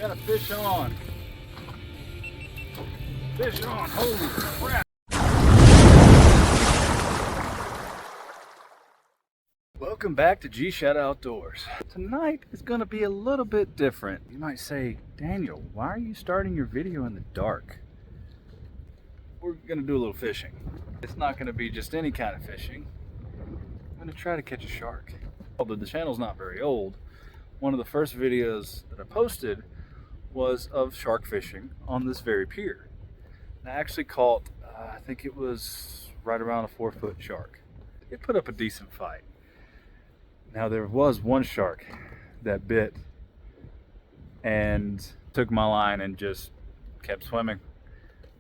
Got a fish on. Fish on. Holy crap. Welcome back to G-Shad Outdoors. Tonight is going to be a little bit different. You might say, Daniel, why are you starting your video in the dark? We're going to do a little fishing. It's not going to be just any kind of fishing. I'm going to try to catch a shark. Although the channel's not very old, one of the first videos that I posted was of shark fishing on this very pier. And I actually caught, I think it was right around a 4-foot shark. It put up a decent fight. Now there was one shark that bit and took my line and just kept swimming.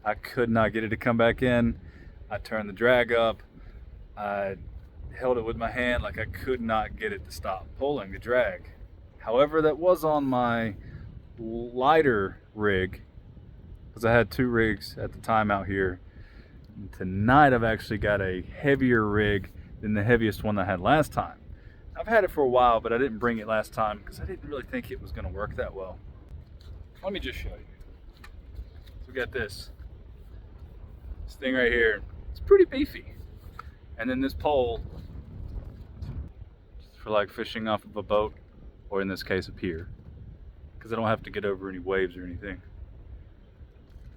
I could not get it to come back in. I turned the drag up. I held it with my hand, like I could not get it to stop pulling the drag. However, that was on my lighter rig, because I had 2 rigs at the time out here. And tonight I've actually got a heavier rig than the heaviest one I had last time. I've had it for a while, but I didn't bring it last time because I didn't really think it was going to work that well. Let me just show you. So we got this thing right here. It's pretty beefy. And then this pole for like fishing off of a boat, or in this case a pier, because I don't have to get over any waves or anything.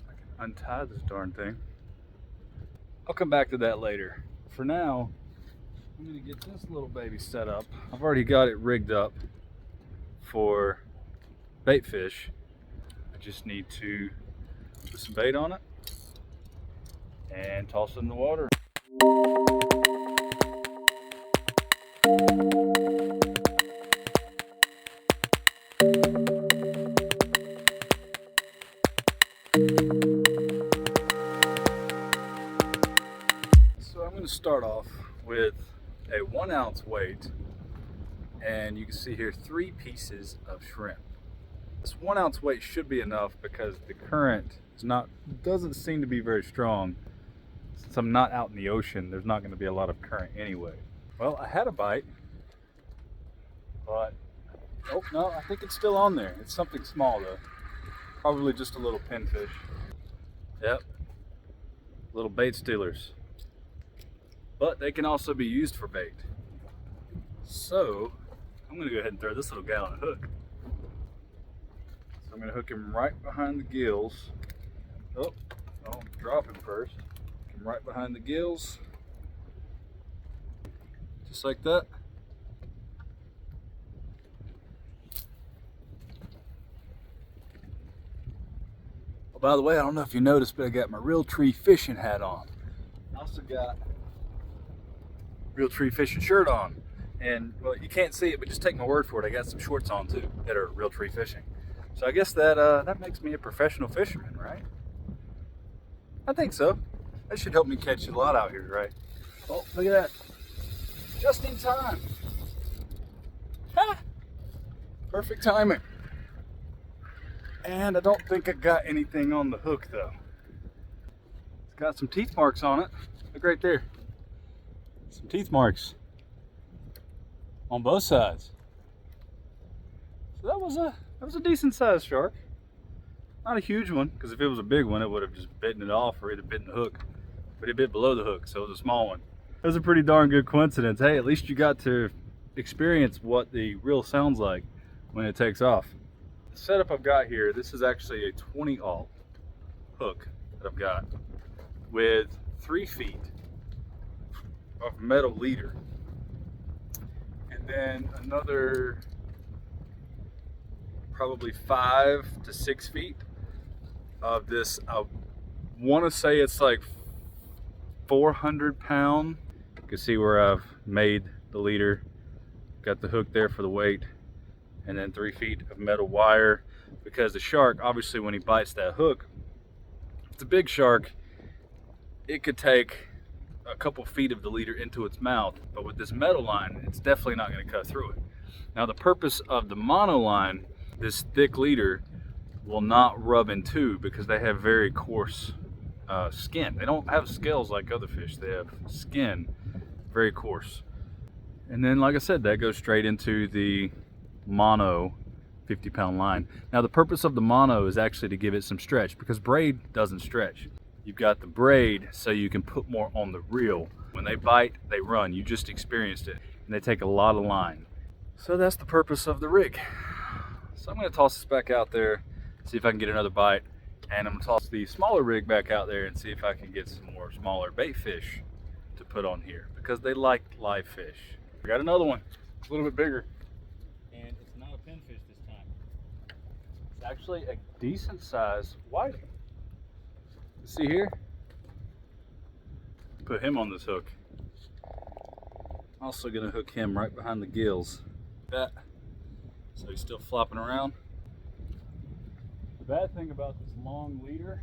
I can untie this darn thing. I'll come back to that later. For now, I'm going to get this little baby set up. I've already got it rigged up for bait fish. I just need to put some bait on it and toss it in the water. So I'm going to start off with a 1 ounce weight, and you can see here 3 pieces of shrimp. This 1 ounce weight should be enough because the current doesn't seem to be very strong. Since I'm not out in the ocean, there's not going to be a lot of current anyway. Well, I had a bite, but oh no, I think it's still on there. It's something small though, probably just a little pinfish. Yep, little bait stealers. But they can also be used for bait. So I'm going to go ahead and throw this little guy on a hook. So I'm going to hook him right behind the gills. Oh, I'll drop him first. Hook him right behind the gills. Just like that. Oh, by the way, I don't know if you noticed, but I got my Realtree fishing hat on. I also got Realtree fishing shirt on, and well, you can't see it, but just take my word for it, I got some shorts on too that are Realtree fishing. So I guess that makes me a professional fisherman, right? I think so. That should help me catch a lot out here, right? Oh, look at that, just in time. Ha! Perfect timing. And I don't think I got anything on the hook though. It's got some teeth marks on it. Look right there. Some teeth marks on both sides. So that was a decent sized shark. Not a huge one, because if it was a big one, it would have just bitten it off or either bitten the hook. But it bit below the hook, so it was a small one. It was a pretty darn good coincidence. Hey, at least you got to experience what the reel sounds like when it takes off. The setup I've got here, this is actually a 20-aught hook that I've got with 3 feet of metal leader, and then another probably 5 to 6 feet of this. I want to say it's like 400 pound. You can see where I've made the leader, got the hook there for the weight, and then 3 feet of metal wire, because the shark, obviously when he bites that hook, if it's a big shark, it could take a couple feet of the leader into its mouth, but with this metal line, it's definitely not going to cut through it. Now the purpose of the mono line, this thick leader, will not rub in two because they have very coarse skin. They don't have scales like other fish. They have skin, very coarse. And then, like I said, that goes straight into the mono 50-pound line. Now the purpose of the mono is actually to give it some stretch, because braid doesn't stretch. You've got the braid so you can put more on the reel. When they bite, they run. You just experienced it. And they take a lot of line. So that's the purpose of the rig. So I'm gonna toss this back out there, see if I can get another bite. And I'm gonna toss the smaller rig back out there and see if I can get some more smaller bait fish to put on here, because they like live fish. I got another one, it's a little bit bigger. And it's not a pinfish this time. It's actually a decent sized whiting. See here? Put him on this hook. Also gonna hook him right behind the gills. That. So he's still flopping around. The bad thing about this long leader,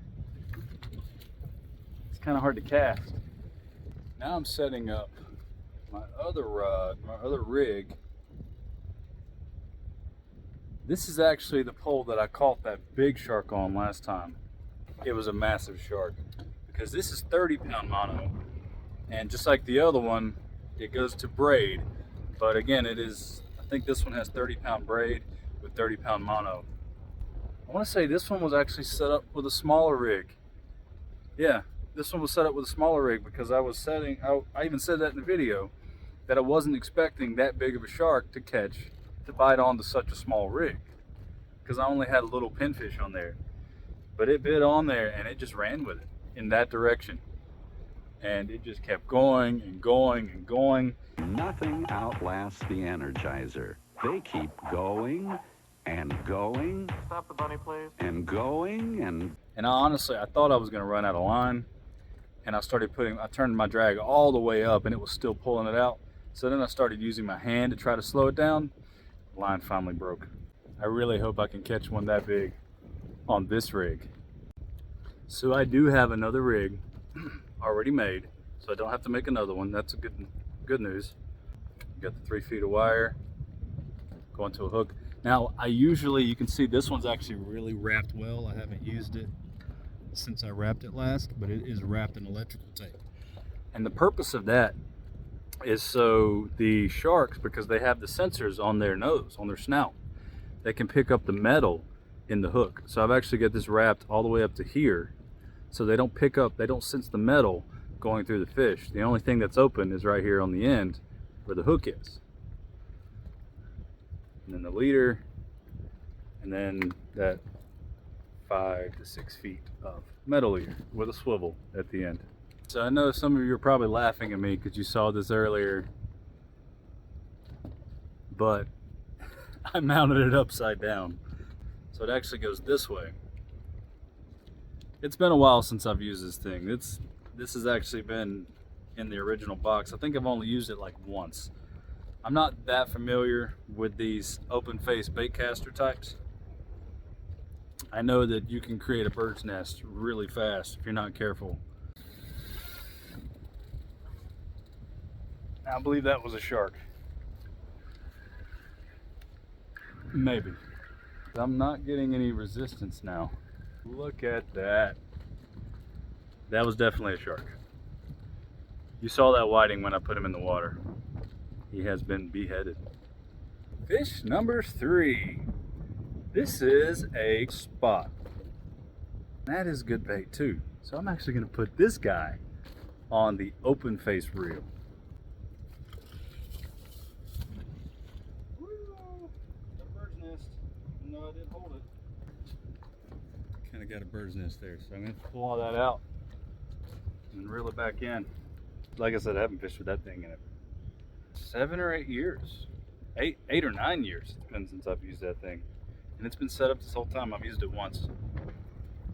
it's kind of hard to cast. Now I'm setting up my other rod, my other rig. This is actually the pole that I caught that big shark on last time. It was a massive shark, because this is 30-pound mono, and just like the other one, it goes to braid, but again, it is, I think this one has 30-pound braid with 30-pound mono. I want to say this one was actually set up with a smaller rig. Yeah, this one was set up with a smaller rig, because I was setting, I even said that in the video, that I wasn't expecting that big of a shark to bite onto such a small rig, because I only had a little pinfish on there. But it bit on there and it just ran with it in that direction. And it just kept going and going and going. Nothing outlasts the Energizer. They keep going and going. Stop the bunny, please. And going and... And honestly, I thought I was gonna run out of line. And I turned my drag all the way up and it was still pulling it out. So then I started using my hand to try to slow it down. The line finally broke. I really hope I can catch one that big on this rig. So I do have another rig already made, so I don't have to make another one. That's a good news. Got the 3 feet of wire going to a hook. Now you can see this one's actually really wrapped well. I haven't used it since I wrapped it last, but it is wrapped in electrical tape. And the purpose of that is so the sharks, because they have the sensors on their nose, on their snout, they can pick up the metal in the hook. So I've actually got this wrapped all the way up to here, so they don't sense the metal going through the fish. The only thing that's open is right here on the end where the hook is. And then the leader, and then that 5 to 6 feet of metal leader with a swivel at the end. So I know some of you are probably laughing at me because you saw this earlier, but I mounted it upside down. So it actually goes this way. It's been a while since I've used this thing. This has actually been in the original box. I think I've only used it like once. I'm not that familiar with these open face bait caster types. I know that you can create a bird's nest really fast if you're not careful. I believe that was a shark. Maybe. I'm not getting any resistance now. Look at that. That was definitely a shark. You saw that whiting when I put him in the water. He has been beheaded. Fish number 3. This is a spot. That is good bait too. So I'm actually going to put this guy on the open face reel. No, I didn't hold it. Kind of got a bird's nest there, so I'm going to pull all that out and reel it back in. Like I said, I haven't fished with that thing in it 7 or 8 years. 8 or 9 years it's been since I've used that thing, and it's been set up this whole time. I've used it once.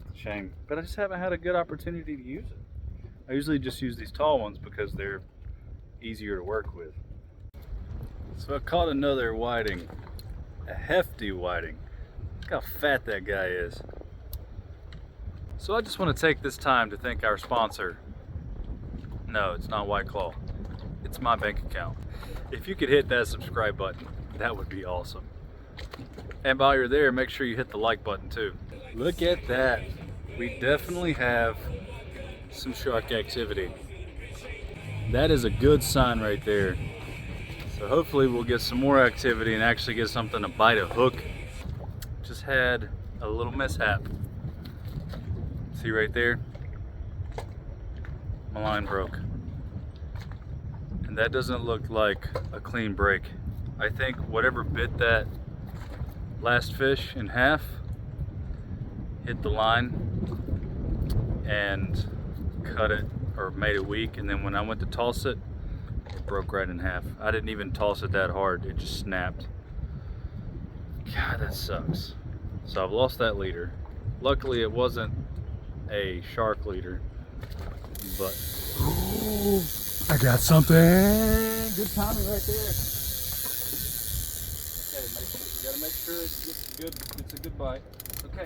It's a shame, but I just haven't had a good opportunity to use it. I usually just use these tall ones because they're easier to work with. So I caught another whiting, a hefty whiting. Look how fat that guy is. So I just want to take this time to thank our sponsor. No, it's not White Claw. It's my bank account. If you could hit that subscribe button, that would be awesome. And while you're there, make sure you hit the like button too. Look at that. We definitely have some shark activity. That is a good sign right there. So hopefully we'll get some more activity and actually get something to bite a hook. just had a little mishap. See right there? My line broke. And that doesn't look like a clean break. I think whatever bit that last fish in half hit the line and cut it or made it weak, and then when I went to toss it, it broke right in half. I didn't even toss it that hard, it just snapped. God, that sucks. So I've lost that leader. Luckily it wasn't a shark leader, but I got something. Good timing right there. Okay, you gotta make sure it's a good bite. Okay.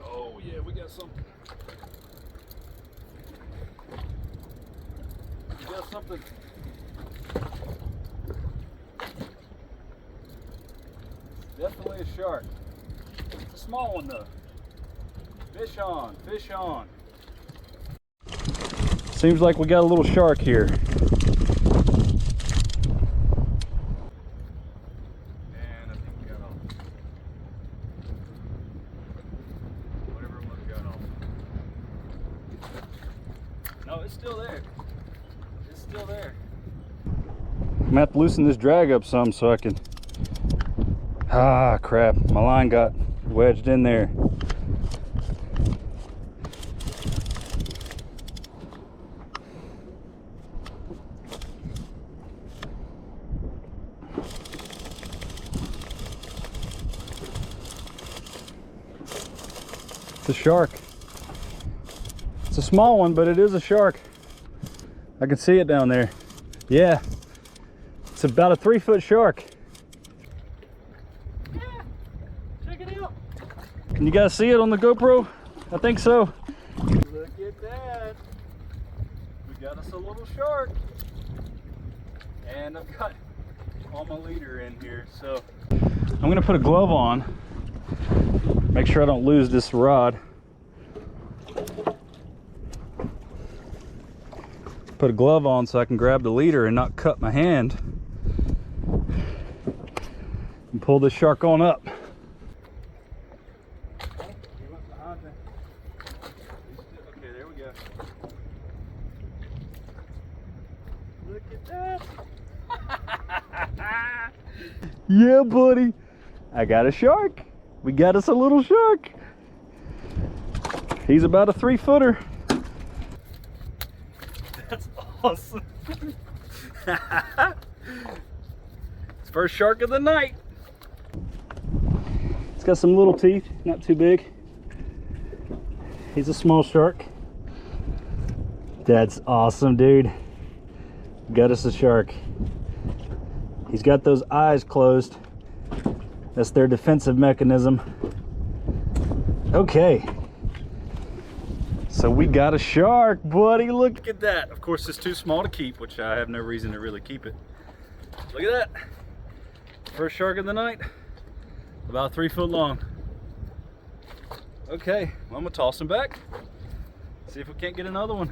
Oh yeah, we got something. We got something. Definitely a shark. It's a small one though. Fish on, fish on. Seems like we got a little shark here. And I think we got off. Whatever it was got off. No, it's still there. It's still there. I'm gonna have to loosen this drag up some so I can. Ah, crap. My line got wedged in there. It's a shark. It's a small one, but it is a shark. I can see it down there. Yeah. It's about a 3-foot shark. Yeah. Check it out. Can you guys see it on the GoPro? I think so. Look at that. We got us a little shark. And I've got all my leader in here. So I'm gonna put a glove on. Make sure I don't lose this rod. Put a glove on so I can grab the leader and not cut my hand. And pull this shark on up. Okay, there we go. Look at that. Yeah, buddy. I got a shark. We got us a little shark. He's about a 3-footer. That's awesome. It's first shark of the night. It's got some little teeth, not too big. He's a small shark. That's awesome, dude. Got us a shark. He's got those eyes closed. That's their defensive mechanism. Okay. So we got a shark, buddy. Look at that. Of course, it's too small to keep, which I have no reason to really keep it. Look at that. First shark of the night. About 3 foot long. Okay, well, I'm gonna toss him back. See if we can't get another one.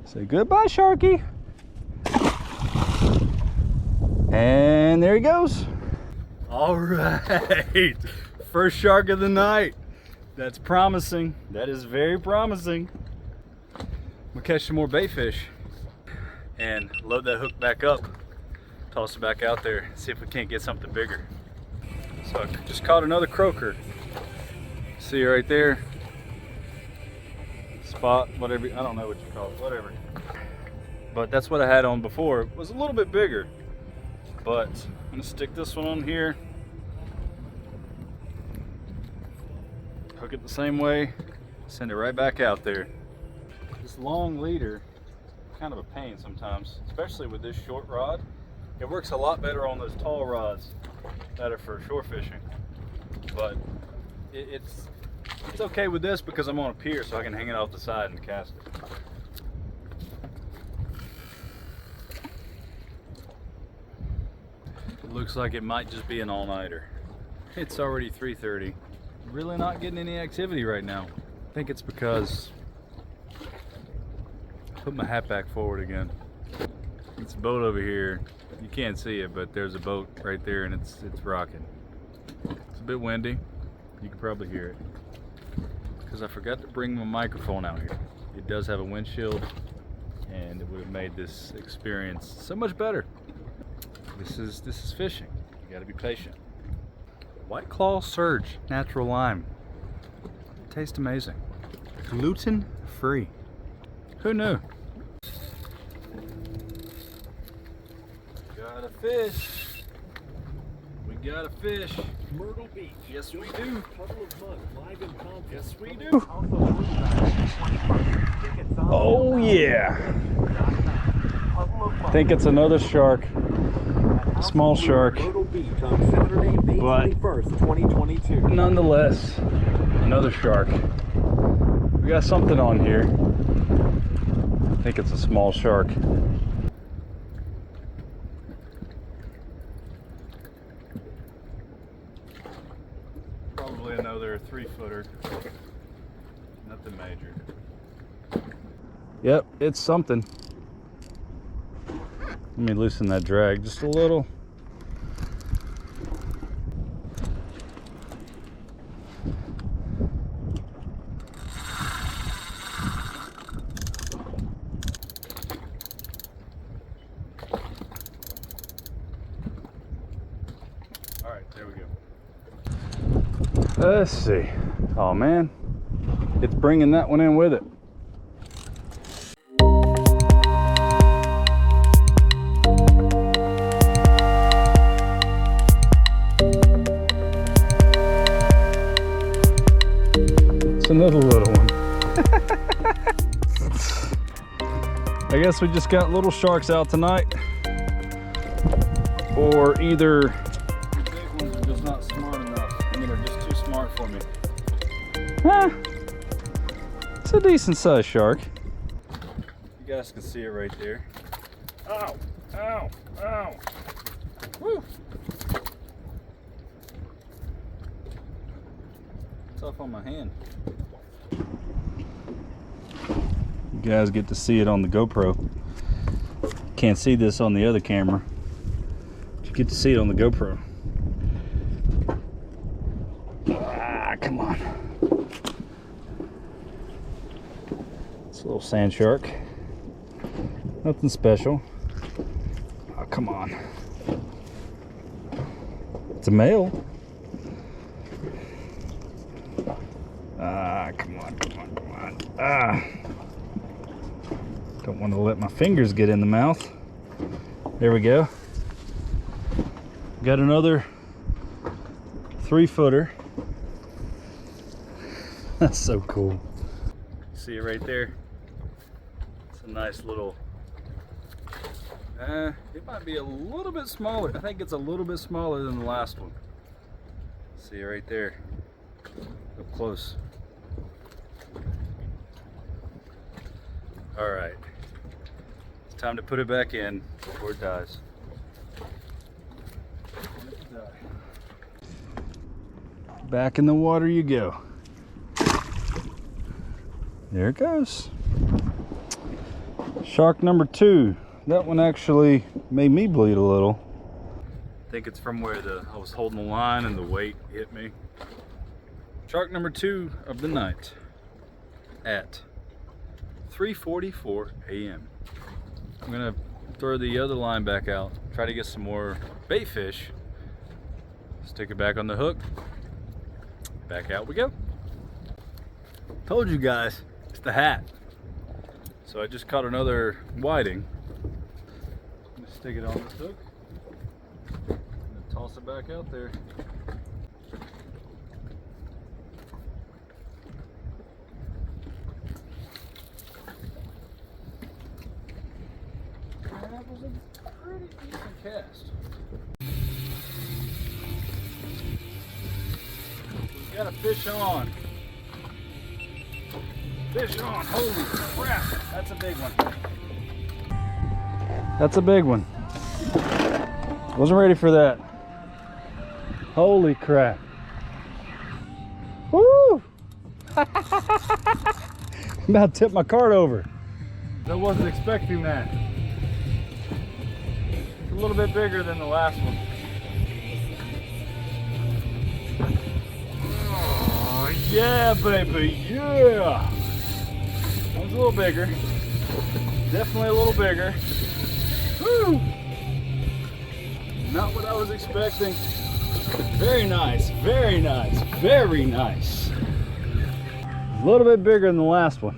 Say goodbye, Sharky. And there he goes. All right, first shark of the night. That's promising. That is very promising. I'm gonna catch some more bait fish and load that hook back up. Toss it back out there, see if we can't get something bigger. So I just caught another croaker. See right there. Spot, whatever, I don't know what you call it, whatever. But that's what I had on before. It was a little bit bigger. But I'm gonna stick this one on here. Hook it the same way, send it right back out there. This long leader, kind of a pain sometimes, especially with this short rod. It works a lot better on those tall rods that are for shore fishing. But it's okay with this because I'm on a pier, so I can hang it off the side and cast it. It looks like it might just be an all-nighter. It's already 3:30. Really not getting any activity right now. I think it's because I put my hat back forward again. It's a boat over here. You can't see it, but there's a boat right there, and it's rocking. It's a bit windy. You can probably hear it. Because I forgot to bring my microphone out here. It does have a windshield, and it would have made this experience so much better. This is fishing. You gotta be patient. White Claw Surge Natural Lime. Tastes amazing. Gluten free. Who knew? Got a fish. We got a fish. Myrtle Beach. Yes, we do. Puddle of mud, live in contest. Yes, we do. Oh yeah. I think it's another shark. Small shark. Myrtle Beach on Saturday, May But 21st, 2022. Nonetheless, another shark. We got something on here. I think it's a small shark. Probably another 3-footer. Nothing major. Yep, it's something. Let me loosen that drag just a little. All right, there we go. Let's see. Oh man, it's bringing that one in with it. It's another little one. I guess we just got little sharks out tonight, or either the big ones are just not smart enough. I mean, they're just too smart for me. It's a decent sized shark. You guys can see it right there. Ow, ow, ow. Woo. It's off on my hand. You guys get to see it on the GoPro. Can't see this on the other camera. But you get to see it on the GoPro. Ah, come on. It's a little sand shark. Nothing special. Oh, come on. It's a male. Ah, come on, come on, come on. Ah. Don't want to let my fingers get in the mouth. There we go. Got another 3-footer. That's so cool. See it right there? It's a nice little, it might be a little bit smaller. I think it's a little bit smaller than the last one. See it right there, up close. All right, it's time to put it back in before it dies. Back in the water you go. There it goes. Shark number 2. That one actually made me bleed a little. I think it's from where I was holding the line and the weight hit me. Shark number 2 of the night at 3:44 a.m. I'm gonna throw the other line back out, try to get some more bait fish, stick it back on the hook, back out we go. Told you guys, it's the hat. So I just caught another whiting. I'm gonna stick it on this hook and toss it back out there. That was a pretty decent cast. We got a fish on. Fish on. Holy crap. That's a big one. That's a big one. Wasn't ready for that. Holy crap. Woo! About to tip my cart over. I wasn't expecting that. little bit bigger than the last one. Oh, yeah, baby, yeah. That was a little bigger. Definitely a little bigger. Woo! Not what I was expecting. Very nice, very nice, very nice. A little bit bigger than the last one.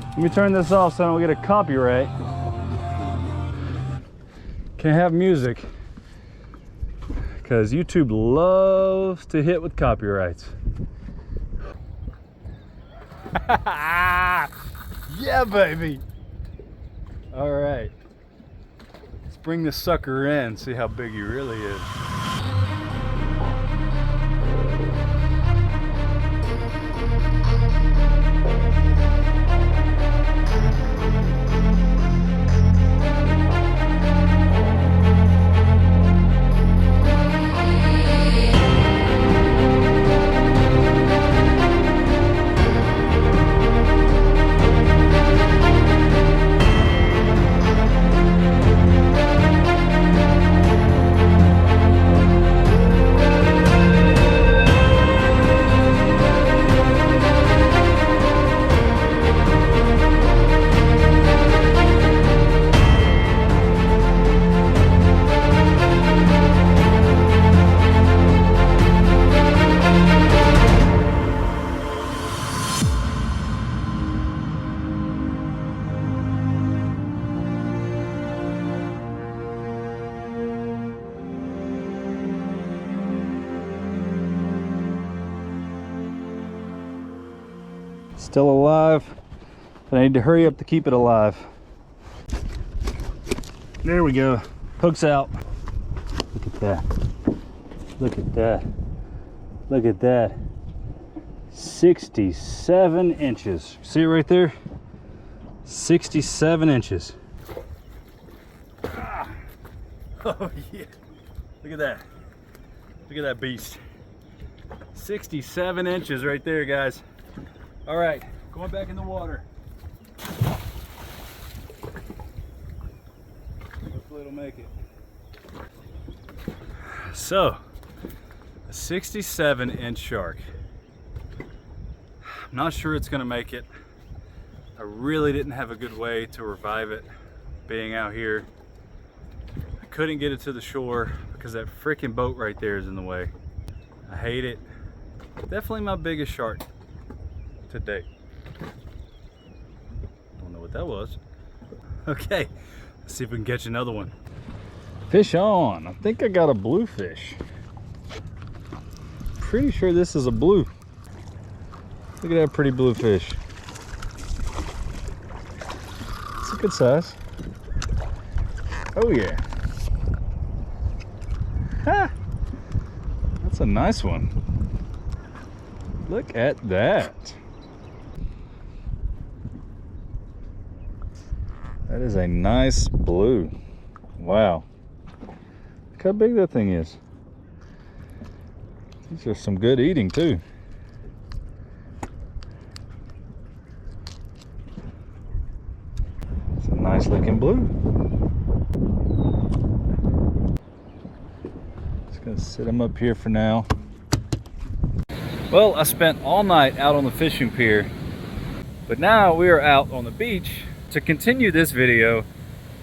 Let me turn this off so I don't get a copyright. Can't have music because YouTube loves to hit with copyrights. Yeah, baby. All right. Let's bring this sucker in, see how big he really is. Still alive, but I need to hurry up to keep it alive. There we go. Hook's out. Look at that. Look at that. Look at that. 67 inches. See it right there? 67 inches. Ah. Oh yeah. Look at that. Look at that beast. 67 inches right there, guys. All right, going back in the water. Hopefully it'll make it. So, a 67-inch shark. I'm not sure it's gonna make it. I really didn't have a good way to revive it being out here. I couldn't get it to the shore because that freaking boat right there is in the way. I hate it. Definitely my biggest shark to date. Don't know what that was. Okay, let's see if we can catch another one. Fish on. I think I got a bluefish. Pretty sure this is a blue. Look at that pretty bluefish. It's a good size. Oh yeah. Ha! That's a nice one. Look at that. That is a nice blue. Wow. Look how big that thing is. These are some good eating too. It's a nice looking blue. Just gonna sit them up here for now. Well, I spent all night out on the fishing pier, but now we are out on the beach. To continue this video,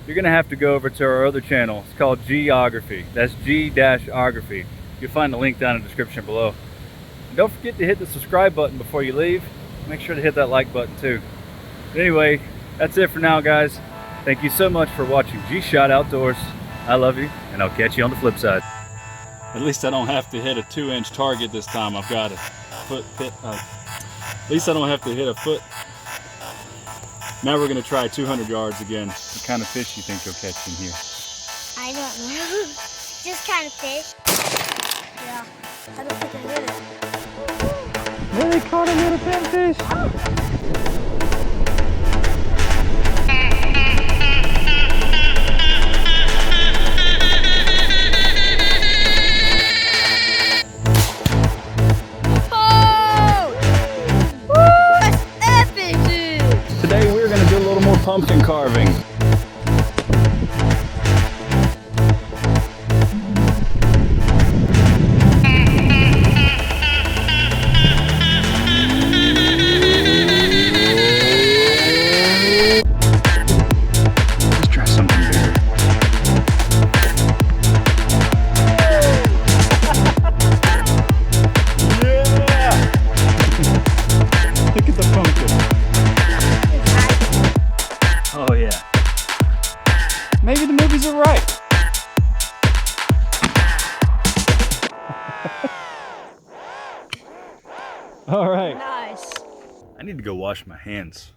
you're gonna have to go over to our other channel. It's called G-Ography. That's G-Ography. You'll find the link down in the description below. And don't forget to hit the subscribe button before you leave. Make sure to hit that like button too. But anyway, that's it for now, guys. Thank you so much for watching G-Shot Outdoors. I love you, and I'll catch you on the flip side. At least I don't have to hit a 2-inch target this time. I've got a foot pit. At least I don't have to hit a foot. Now we're gonna try 200 yards again. What kind of fish do you think you'll catch in here? I don't know. Just kind of fish. Yeah. I don't think I hit it. Yeah, they caught a little pinfish. Today we're going to do a little more pumpkin carving. I need to go wash my hands.